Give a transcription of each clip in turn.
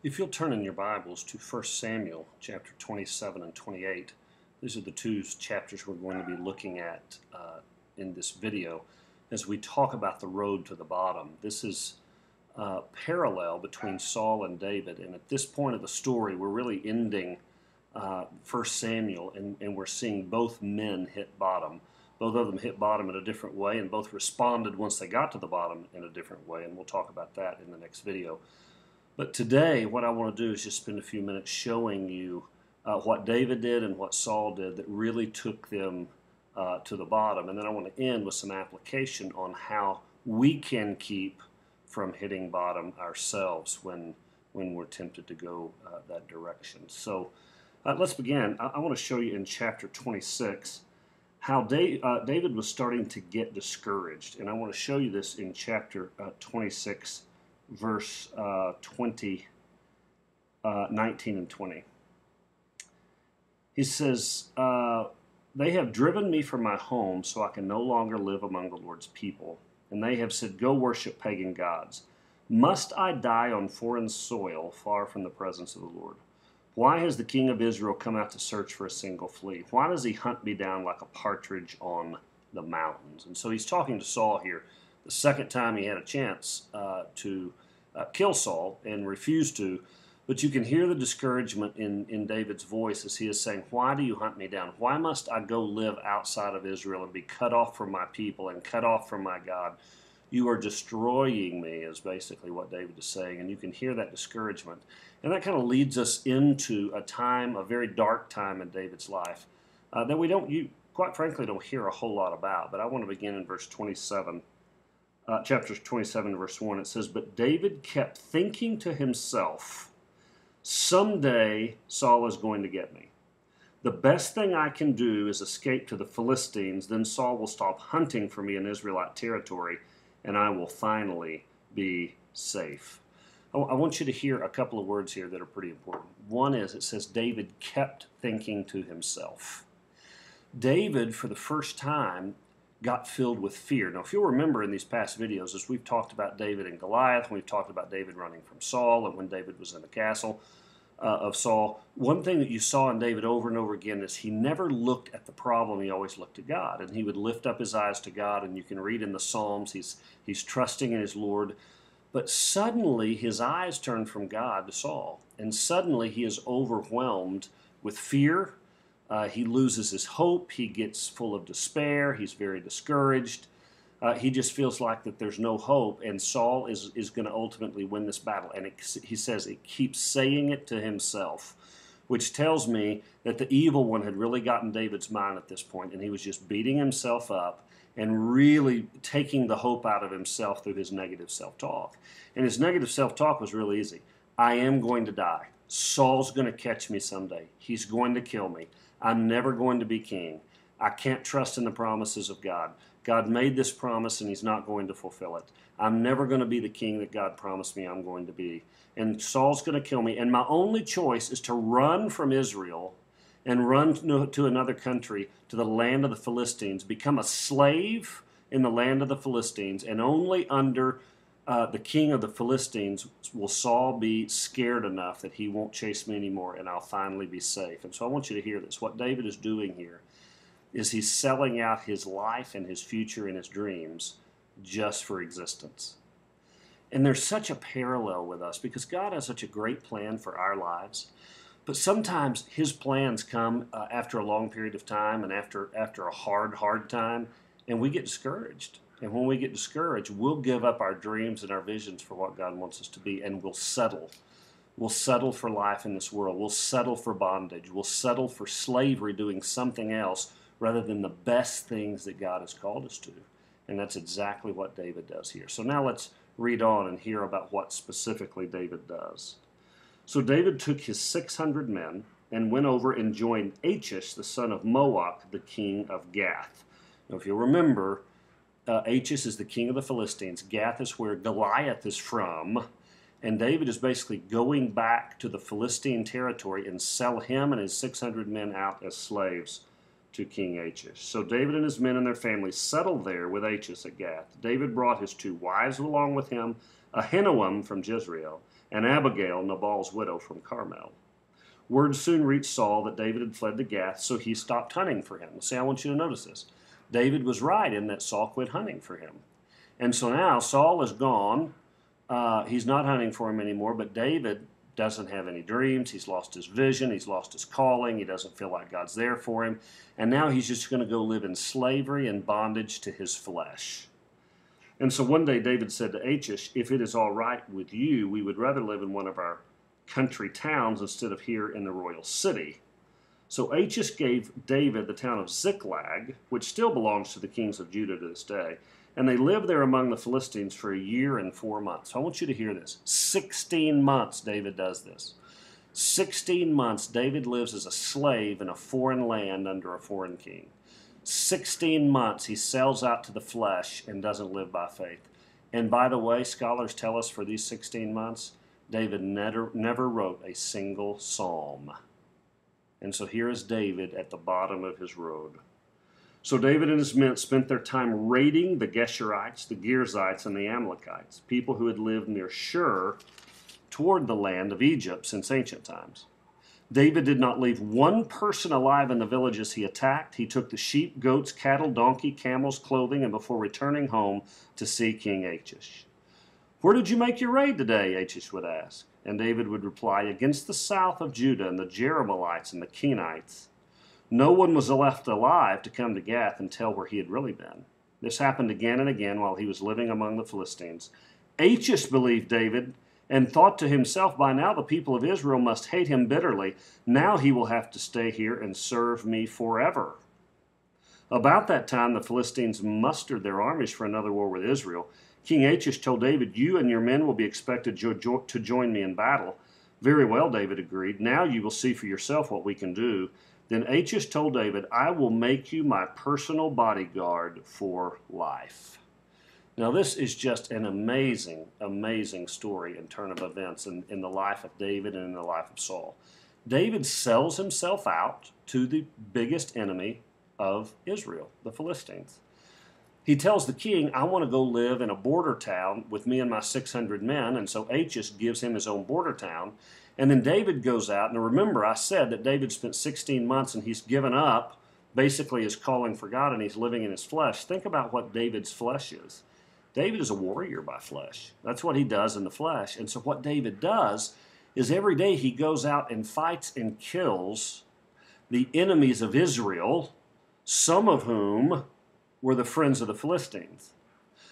If you'll turn in your Bibles to 1 Samuel chapter 27 and 28, these are the two chapters we're going to be looking at in this video as we talk about the road to the bottom. This is parallel between Saul and David, and at this point of the story, we're really ending 1 Samuel, and we're seeing both men hit bottom. Both of them hit bottom in a different way, and both responded once they got to the bottom in a different way, and we'll talk about that in the next video. But today, what I want to do is just spend a few minutes showing you what David did and what Saul did that really took them to the bottom. And then I want to end with some application on how we can keep from hitting bottom ourselves when we're tempted to go that direction. So let's begin. I want to show you in chapter 26 how David was starting to get discouraged. And I want to show you this in chapter 26, verse 19 and 20. He says, they have driven me from my home so I can no longer live among the Lord's people. And they have said, go worship pagan gods. Must I die on foreign soil far from the presence of the Lord? Why has the king of Israel come out to search for a single flea? Why does he hunt me down like a partridge on the mountains? And so he's talking to Saul here. The second time he had a chance to kill Saul and refused to. But you can hear the discouragement in David's voice as he is saying, why do you hunt me down? Why must I go live outside of Israel and be cut off from my people and cut off from my God? You are destroying me, is basically what David is saying. And you can hear that discouragement. And that kind of leads us into a time, a very dark time in David's life that you quite frankly don't hear a whole lot about. But I want to begin in verse 27. Chapter 27, verse 1, it says, but David kept thinking to himself, someday Saul is going to get me. The best thing I can do is escape to the Philistines, then Saul will stop hunting for me in Israelite territory, and I will finally be safe. I want you to hear a couple of words here that are pretty important. One is, it says, David kept thinking to himself. David, for the first time, got filled with fear. Now, if you'll remember in these past videos, as we've talked about David and Goliath, we've talked about David running from Saul, and when David was in the castle of Saul, one thing that you saw in David over and over again is he never looked at the problem, he always looked to God. And he would lift up his eyes to God, and you can read in the Psalms, he's trusting in his Lord. But suddenly his eyes turn from God to Saul, and suddenly he is overwhelmed with fear. He loses his hope. He gets full of despair. He's very discouraged. He just feels like that there's no hope, and Saul is going to ultimately win this battle. And he says it keeps saying it to himself, which tells me that the evil one had really gotten David's mind at this point, and he was just beating himself up and really taking the hope out of himself through his negative self-talk. And his negative self-talk was really easy. I am going to die. Saul's going to catch me someday. He's going to kill me. I'm never going to be king. I can't trust in the promises of God. God made this promise and he's not going to fulfill it. I'm never going to be the king that God promised me I'm going to be. And Saul's going to kill me. And my only choice is to run from Israel and run to another country, to the land of the Philistines, become a slave in the land of the Philistines, and only under the king of the Philistines will Saul be scared enough that he won't chase me anymore, and I'll finally be safe. And so I want you to hear this. What David is doing here is he's selling out his life and his future and his dreams just for existence. And there's such a parallel with us because God has such a great plan for our lives. But sometimes his plans come after a long period of time and after a hard time, and we get discouraged. And when we get discouraged, we'll give up our dreams and our visions for what God wants us to be, and we'll settle. We'll settle for life in this world. We'll settle for bondage. We'll settle for slavery, doing something else rather than the best things that God has called us to. And that's exactly what David does here. So now let's read on and hear about what specifically David does. So David took his 600 men and went over and joined Achish, the son of Moach, the king of Gath. Now, if you'll remember, Achish is the king of the Philistines. Gath is where Goliath is from. And David is basically going back to the Philistine territory and sell him and his 600 men out as slaves to King Achish. So David and his men and their families settled there with Achish at Gath. David brought his 2 wives along with him, Ahinoam from Jezreel, and Abigail, Nabal's widow, from Carmel. Word soon reached Saul that David had fled to Gath, so he stopped hunting for him. See, I want you to notice this. David was right in that Saul quit hunting for him. And so now Saul is gone. He's not hunting for him anymore, but David doesn't have any dreams. He's lost his vision. He's lost his calling. He doesn't feel like God's there for him. And now he's just going to go live in slavery and bondage to his flesh. And so one day David said to Achish, if it is all right with you, we would rather live in one of our country towns instead of here in the royal city. So Achish gave David the town of Ziklag, which still belongs to the kings of Judah to this day. And they lived there among the Philistines for a year and 4 months. I want you to hear this. 16 months David does this. 16 months David lives as a slave in a foreign land under a foreign king. 16 months he sells out to the flesh and doesn't live by faith. And by the way, scholars tell us for these 16 months, David never wrote a single psalm. And so here is David at the bottom of his road. So David and his men spent their time raiding the Geshurites, the Girzites, and the Amalekites, people who had lived near Shur toward the land of Egypt since ancient times. David did not leave one person alive in the villages he attacked. He took the sheep, goats, cattle, donkey, camels, clothing, and before returning home to see King Achish. Where did you make your raid today? Achish would ask. And David would reply, against the south of Judah and the Jerahmeelites and the Kenites. No one was left alive to come to Gath and tell where he had really been. This happened again and again while he was living among the Philistines. Achish believed David and thought to himself, by now the people of Israel must hate him bitterly. Now he will have to stay here and serve me forever. About that time, the Philistines mustered their armies for another war with Israel. King Achish told David, you and your men will be expected to join me in battle. Very well, David agreed. Now you will see for yourself what we can do. Then Achish told David, I will make you my personal bodyguard for life. Now this is just an amazing, amazing story and turn of events in the life of David and in the life of Saul. David sells himself out to the biggest enemy of Israel, the Philistines. He tells the king, I want to go live in a border town with me and my 600 men, and so Achish gives him his own border town. And then David goes out, and remember I said that David spent 16 months and he's given up basically his calling for God and he's living in his flesh. Think about what David's flesh is. David is a warrior by flesh. That's what he does in the flesh. And so what David does is every day he goes out and fights and kills the enemies of Israel, some of whom were the friends of the Philistines.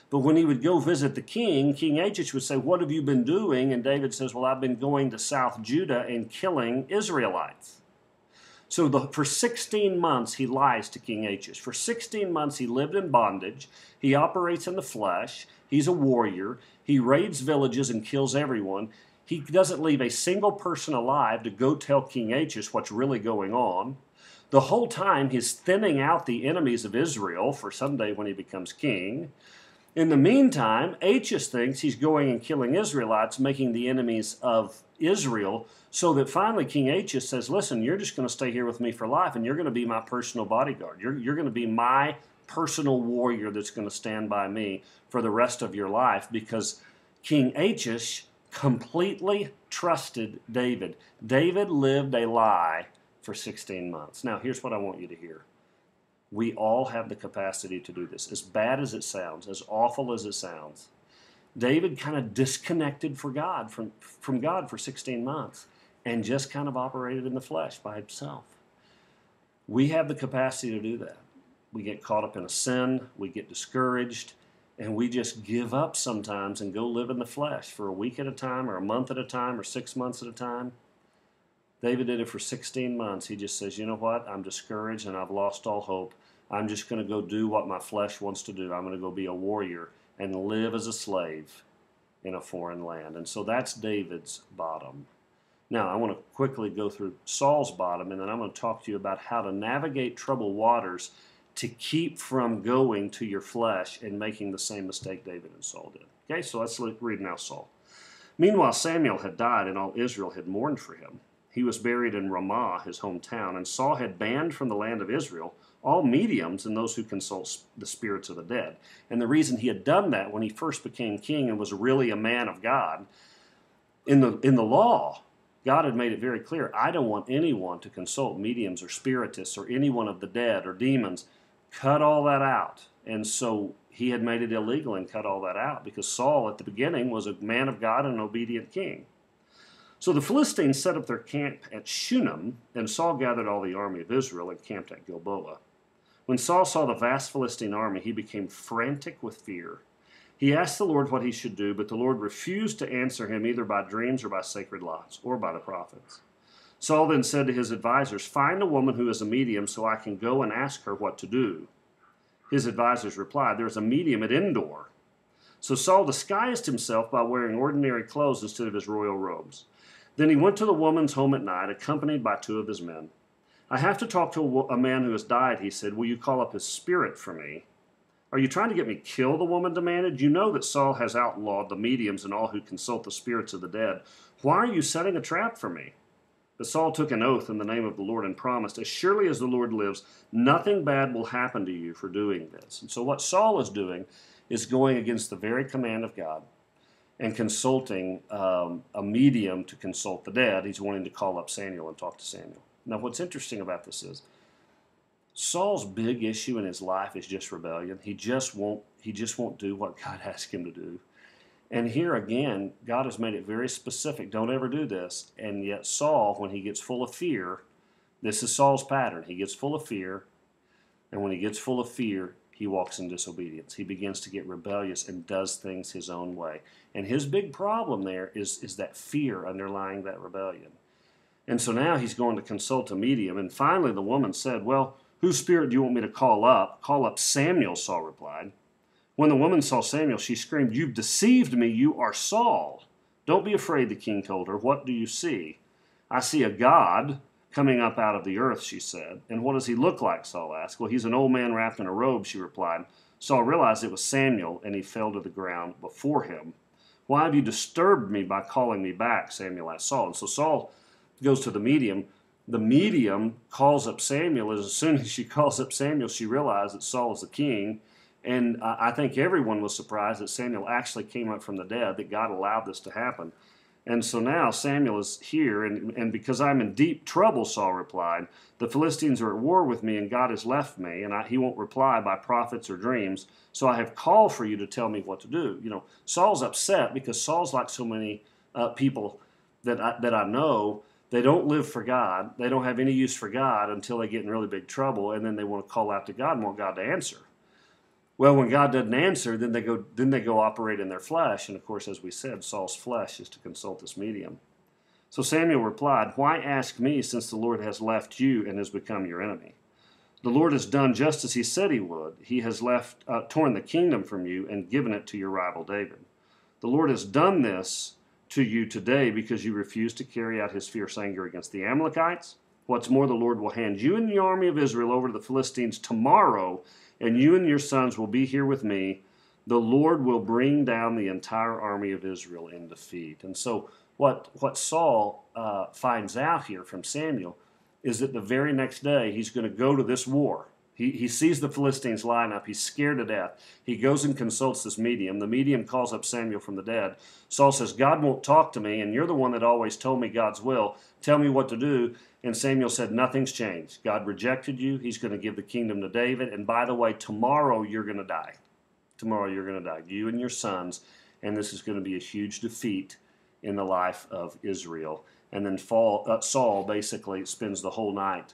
But when he would go visit the king, King Achish would say, what have you been doing? And David says, well, I've been going to South Judah and killing Israelites. So for 16 months, he lies to King Achish. For 16 months, he lived in bondage. He operates in the flesh. He's a warrior. He raids villages and kills everyone. He doesn't leave a single person alive to go tell King Achish what's really going on. The whole time, he's thinning out the enemies of Israel for someday when he becomes king. In the meantime, Achish thinks he's going and killing Israelites, making the enemies of Israel, so that finally King Achish says, listen, you're just going to stay here with me for life, and you're going to be my personal bodyguard. You're going to be my personal warrior that's going to stand by me for the rest of your life, because King Achish completely trusted David. David lived a lie for 16 months. Now, here's what I want you to hear. We all have the capacity to do this. As bad as it sounds, as awful as it sounds, David kind of disconnected from God for 16 months and just kind of operated in the flesh by himself. We have the capacity to do that. We get caught up in a sin, we get discouraged, and we just give up sometimes and go live in the flesh for a week at a time or a month at a time or 6 months at a time. David did it for 16 months. He just says, you know what? I'm discouraged and I've lost all hope. I'm just going to go do what my flesh wants to do. I'm going to go be a warrior and live as a slave in a foreign land. And so that's David's bottom. Now, I want to quickly go through Saul's bottom, and then I'm going to talk to you about how to navigate troubled waters to keep from going to your flesh and making the same mistake David and Saul did. Okay, so let's read now Saul. Meanwhile, Samuel had died, and all Israel had mourned for him. He was buried in Ramah, his hometown, and Saul had banned from the land of Israel all mediums and those who consult the spirits of the dead. And the reason he had done that when he first became king and was really a man of God, in the law, God had made it very clear, I don't want anyone to consult mediums or spiritists or anyone of the dead or demons. Cut all that out. And so he had made it illegal and cut all that out because Saul at the beginning was a man of God and an obedient king. So the Philistines set up their camp at Shunem, and Saul gathered all the army of Israel and camped at Gilboa. When Saul saw the vast Philistine army, he became frantic with fear. He asked the Lord what he should do, but the Lord refused to answer him either by dreams or by sacred laws or by the prophets. Saul then said to his advisors, find a woman who is a medium so I can go and ask her what to do. His advisors replied, there is a medium at Endor. So Saul disguised himself by wearing ordinary clothes instead of his royal robes. Then he went to the woman's home at night, accompanied by 2 of his men. I have to talk to a man who has died, he said. Will you call up his spirit for me? Are you trying to get me killed? The woman demanded. You know that Saul has outlawed the mediums and all who consult the spirits of the dead. Why are you setting a trap for me? But Saul took an oath in the name of the Lord and promised, as surely as the Lord lives, nothing bad will happen to you for doing this. And so what Saul is doing is going against the very command of God and consulting a medium to consult the dead. He's wanting to call up Samuel and talk to Samuel. Now what's interesting about this is Saul's big issue in his life is just rebellion. He just won't do what God asked him to do. And here again, God has made it very specific. Don't ever do this. And yet Saul, when he gets full of fear, this is Saul's pattern. He gets full of fear. And when he gets full of fear, he walks in disobedience. He begins to get rebellious and does things his own way. And his big problem there is that fear underlying that rebellion. And so now he's going to consult a medium. And finally the woman said, well, whose spirit do you want me to call up? Call up Samuel, Saul replied. When the woman saw Samuel, she screamed, you've deceived me, you are Saul. Don't be afraid, the king told her. What do you see? I see a god coming up out of the earth, she said. And what does he look like? Saul asked. Well, he's an old man wrapped in a robe, she replied. Saul realized it was Samuel, and he fell to the ground before him. Why have you disturbed me by calling me back? Samuel asked Saul. And so Saul goes to the medium. The medium calls up Samuel. As soon as she calls up Samuel, she realized that Saul is the king. And I think everyone was surprised that Samuel actually came up from the dead, that God allowed this to happen. And so now Samuel is here, and because I'm in deep trouble, Saul replied, the Philistines are at war with me, and God has left me, and he won't reply by prophets or dreams, so I have called for you to tell me what to do. You know, Saul's upset because Saul's like so many people that I know. They don't live for God. They don't have any use for God until they get in really big trouble, and then they want to call out to God and want God to answer. Well, when God doesn't answer, then they go operate in their flesh. And of course, as we said, Saul's flesh is to consult this medium. So Samuel replied, why ask me since the Lord has left you and has become your enemy? The Lord has done just as he said he would. He has torn the kingdom from you and given it to your rival David. The Lord has done this to you today because you refused to carry out his fierce anger against the Amalekites. What's more, the Lord will hand you and the army of Israel over to the Philistines tomorrow, and you and your sons will be here with me. The Lord will bring down the entire army of Israel in defeat. And so what Saul finds out here from Samuel is that the very next day he's going to go to this war. He sees the Philistines line up. He's scared to death. He goes and consults this medium. The medium calls up Samuel from the dead. Saul says, God won't talk to me, and you're the one that always told me God's will. Tell me what to do. And Samuel said, nothing's changed. God rejected you. He's going to give the kingdom to David. And by the way, tomorrow you're going to die. Tomorrow you're going to die, you and your sons. And this is going to be a huge defeat in the life of Israel. And then Saul basically spends the whole night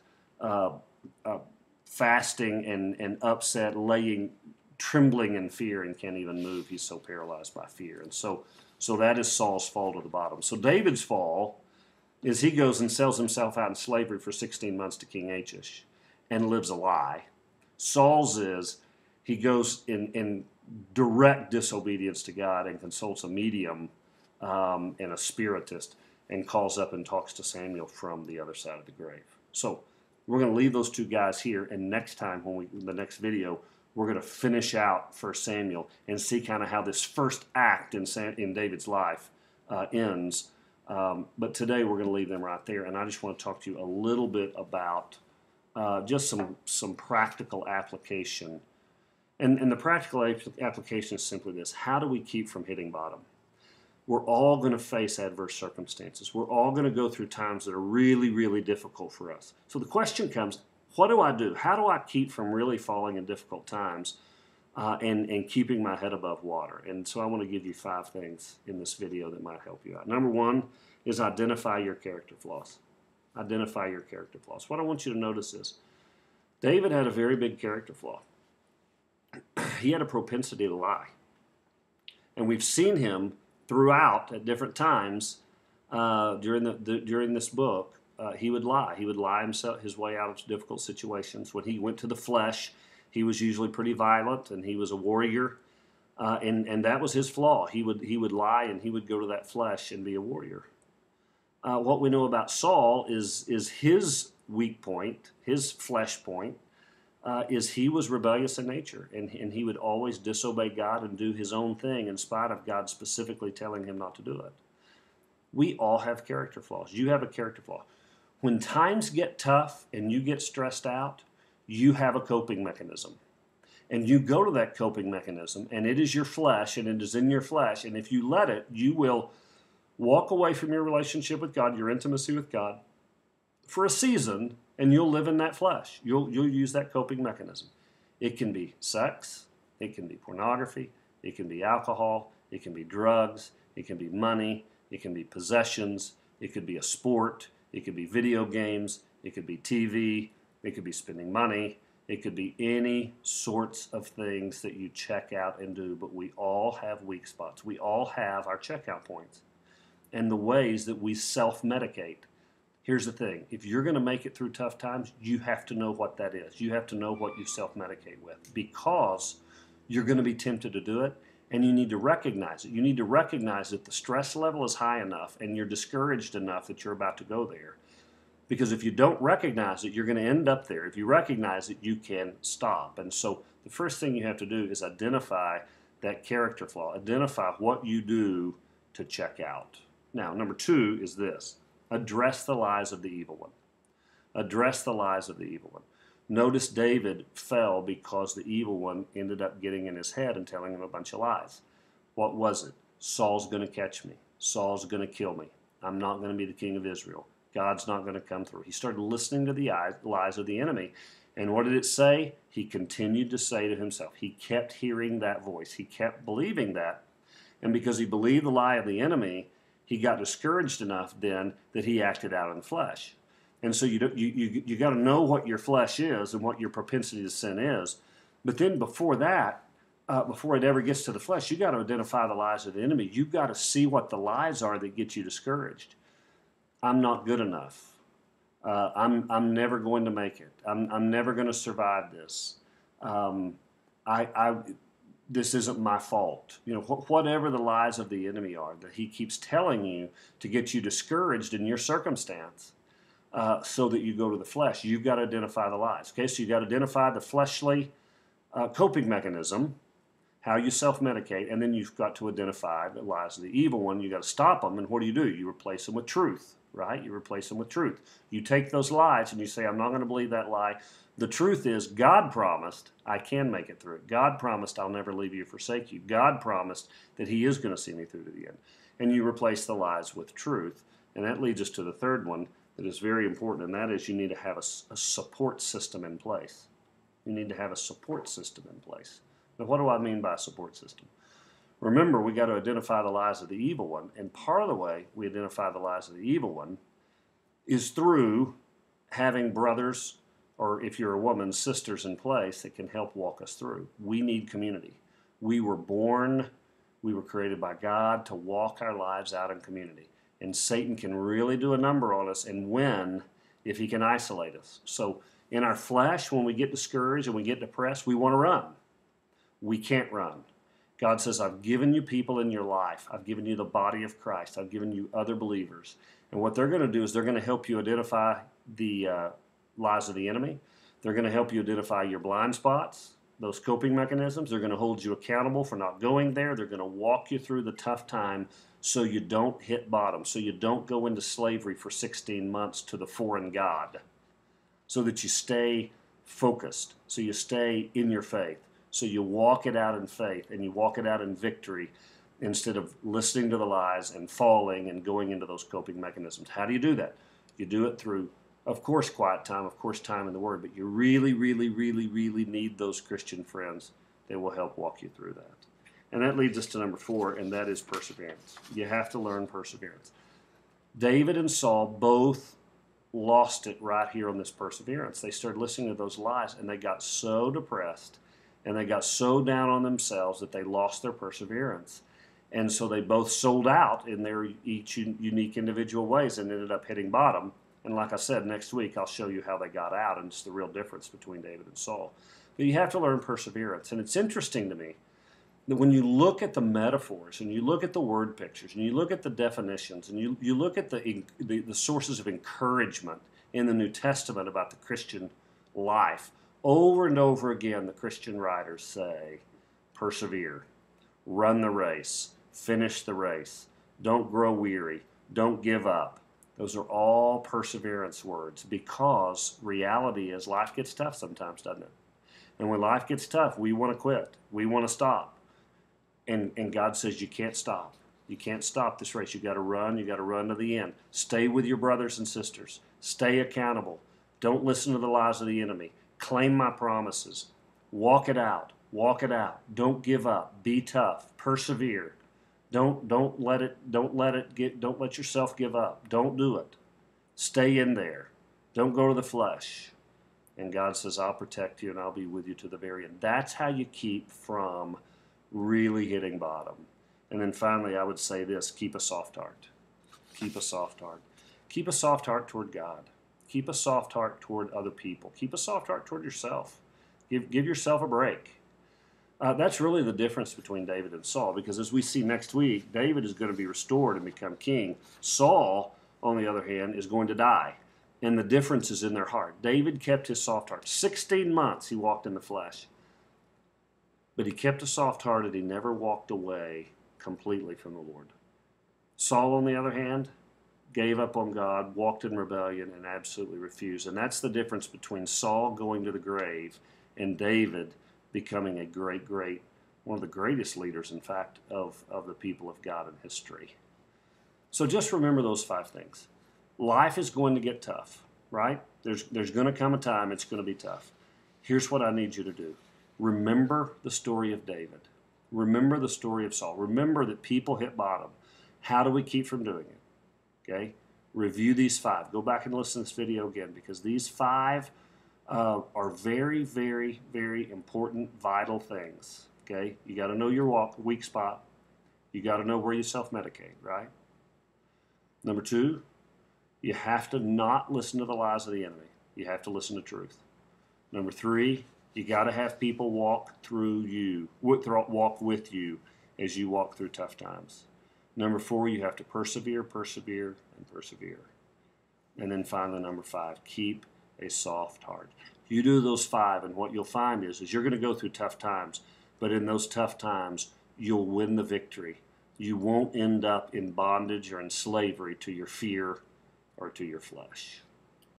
fasting and upset, trembling in fear, and can't even move. He's so paralyzed by fear. And so that is Saul's fall to the bottom. So David's fall is he goes and sells himself out in slavery for 16 months to King Achish and lives a lie. Saul's is he goes in direct disobedience to God and consults a medium and a spiritist and calls up and talks to Samuel from the other side of the grave. So we're going to leave those two guys here, and next time, the next video, we're going to finish out 1 Samuel and see kind of how this first act in David's life ends. But today we're going to leave them right there, and I just want to talk to you a little bit about just some practical application. And the practical application is simply this: how do we keep from hitting bottom? We're all going to face adverse circumstances. We're all going to go through times that are really, really difficult for us. So the question comes, what do I do? How do I keep from really falling in difficult times and keeping my head above water? And so I want to give you 5 things in this video that might help you out. Number 1 is identify your character flaws. Identify your character flaws. What I want you to notice is David had a very big character flaw. He had a propensity to lie. And we've seen him throughout at different times during this book. He would lie. He would lie his way out of difficult situations. When he went to the flesh, he was usually pretty violent, and he was a warrior, and that was his flaw. He would lie, and he would go to that flesh and be a warrior. What we know about Saul is his weak point, his flesh point, is he was rebellious in nature, and he would always disobey God and do his own thing in spite of God specifically telling him not to do it. We all have character flaws. You have a character flaw. When times get tough and you get stressed out, you have a coping mechanism. And you go to that coping mechanism, and it is your flesh, and it is in your flesh, and if you let it, you will walk away from your relationship with God, your intimacy with God, for a season, and you'll live in that flesh. You'll use that coping mechanism. It can be sex, it can be pornography, it can be alcohol, it can be drugs, it can be money, it can be possessions, it could be a sport, it could be video games, it could be TV, it could be spending money, it could be any sorts of things that you check out and do, but we all have weak spots. We all have our checkout points and the ways that we self-medicate. Here's the thing. If you're going to make it through tough times, you have to know what that is. You have to know what you self-medicate with, because you're going to be tempted to do it, and you need to recognize it. You need to recognize that the stress level is high enough and you're discouraged enough that you're about to go there. Because if you don't recognize it, you're going to end up there. If you recognize it, you can stop. And so the first thing you have to do is identify that character flaw. Identify what you do to check out. Now, number 2 is this. Address the lies of the evil one. Address the lies of the evil one. Notice David fell because the evil one ended up getting in his head and telling him a bunch of lies. What was it? Saul's going to catch me. Saul's going to kill me. I'm not going to be the king of Israel. God's not going to come through. He started listening to the lies of the enemy. And what did it say? He continued to say to himself. He kept hearing that voice. He kept believing that. And because he believed the lie of the enemy, he got discouraged enough then that he acted out in the flesh. And so you got to know what your flesh is and what your propensity to sin is. But then before that, before it ever gets to the flesh, you got to identify the lies of the enemy. You've got to see what the lies are that get you discouraged. I'm not good enough. I'm never going to make it. I'm never going to survive this. This isn't my fault. You know, whatever the lies of the enemy are that he keeps telling you to get you discouraged in your circumstance, so that you go to the flesh. You've got to identify the lies. Okay, so you've got to identify the fleshly coping mechanism, how you self-medicate, and then you've got to identify the lies of the evil one. You've got to stop them, and what do? You replace them with truth, right? You replace them with truth. You take those lies and you say, I'm not going to believe that lie. The truth is, God promised I can make it through. God promised I'll never leave you or forsake you. God promised that he is going to see me through to the end. And you replace the lies with truth. And that leads us to the third one that is very important, and that is you need to have a support system in place. You need to have a support system in place. Now, what do I mean by a support system? Remember, we got to identify the lies of the evil one, and part of the way we identify the lies of the evil one is through having brothers, or if you're a woman, sisters in place that can help walk us through. We need community. We were created by God to walk our lives out in community. And Satan can really do a number on us and win if he can isolate us. So in our flesh, when we get discouraged and we get depressed, we want to run. We can't run. God says, I've given you people in your life. I've given you the body of Christ. I've given you other believers. And what they're going to do is they're going to help you identify the lies of the enemy. They're going to help you identify your blind spots, those coping mechanisms. They're going to hold you accountable for not going there. They're going to walk you through the tough time so you don't hit bottom, so you don't go into slavery for 16 months to the foreign god. so that you stay focused, so you stay in your faith, so you walk it out in faith and you walk it out in victory instead of listening to the lies and falling and going into those coping mechanisms. How do you do that? You do it through, of course, quiet time, of course, time in the Word, but you really, really, really, really need those Christian friends that will help walk you through that. And that leads us to number 4, and that is perseverance. You have to learn perseverance. David and Saul both lost it right here on this perseverance. They started listening to those lies, and they got so depressed, and they got so down on themselves that they lost their perseverance. And so they both sold out in their each unique individual ways and ended up hitting bottom. And like I said, next week I'll show you how they got out, and it's the real difference between David and Saul. But you have to learn perseverance. And it's interesting to me that when you look at the metaphors and you look at the word pictures and you look at the definitions and you look at the sources of encouragement in the New Testament about the Christian life, over and over again the Christian writers say, persevere, run the race, finish the race, don't grow weary, don't give up. Those are all perseverance words, because reality is life gets tough sometimes, doesn't it? And when life gets tough, we want to quit. We want to stop. And God says you can't stop. You can't stop this race. You got to run. You got to run to the end. Stay with your brothers and sisters. Stay accountable. Don't listen to the lies of the enemy. Claim my promises. Walk it out. Walk it out. Don't give up. Be tough. Persevere. Don't let yourself give up. Don't do it. Stay in there. Don't go to the flesh. And God says, I'll protect you and I'll be with you to the very end. That's how you keep from really hitting bottom. And then finally, I would say this: keep a soft heart. Keep a soft heart. Keep a soft heart toward God. Keep a soft heart toward other people. Keep a soft heart toward yourself. Give yourself a break. That's really the difference between David and Saul, because as we see next week, David is going to be restored and become king. Saul, on the other hand, is going to die. And the difference is in their heart. David kept his soft heart. 16 months he walked in the flesh. But he kept a soft heart, and he never walked away completely from the Lord. Saul, on the other hand, gave up on God, walked in rebellion, and absolutely refused. And that's the difference between Saul going to the grave and David becoming a great, one of the greatest leaders, in fact, of the people of God in history. So just remember those 5 things. Life is going to get tough, right? There's going to come a time it's going to be tough. Here's what I need you to do. Remember the story of David. Remember the story of Saul. Remember that people hit bottom. How do we keep from doing it? Okay? Review these 5. Go back and listen to this video again, because these 5 are very, very, very important, vital things. Okay? You got to know your weak spot. You got to know where you self-medicate, right? Number 2, you have to not listen to the lies of the enemy. You have to listen to truth. Number 3, you got to have people walk with you as you walk through tough times. Number 4, you have to persevere, persevere, and persevere. And then finally, number 5, keep a soft heart. You do those 5, and what you'll find is you're going to go through tough times, but in those tough times, you'll win the victory. You won't end up in bondage or in slavery to your fear or to your flesh.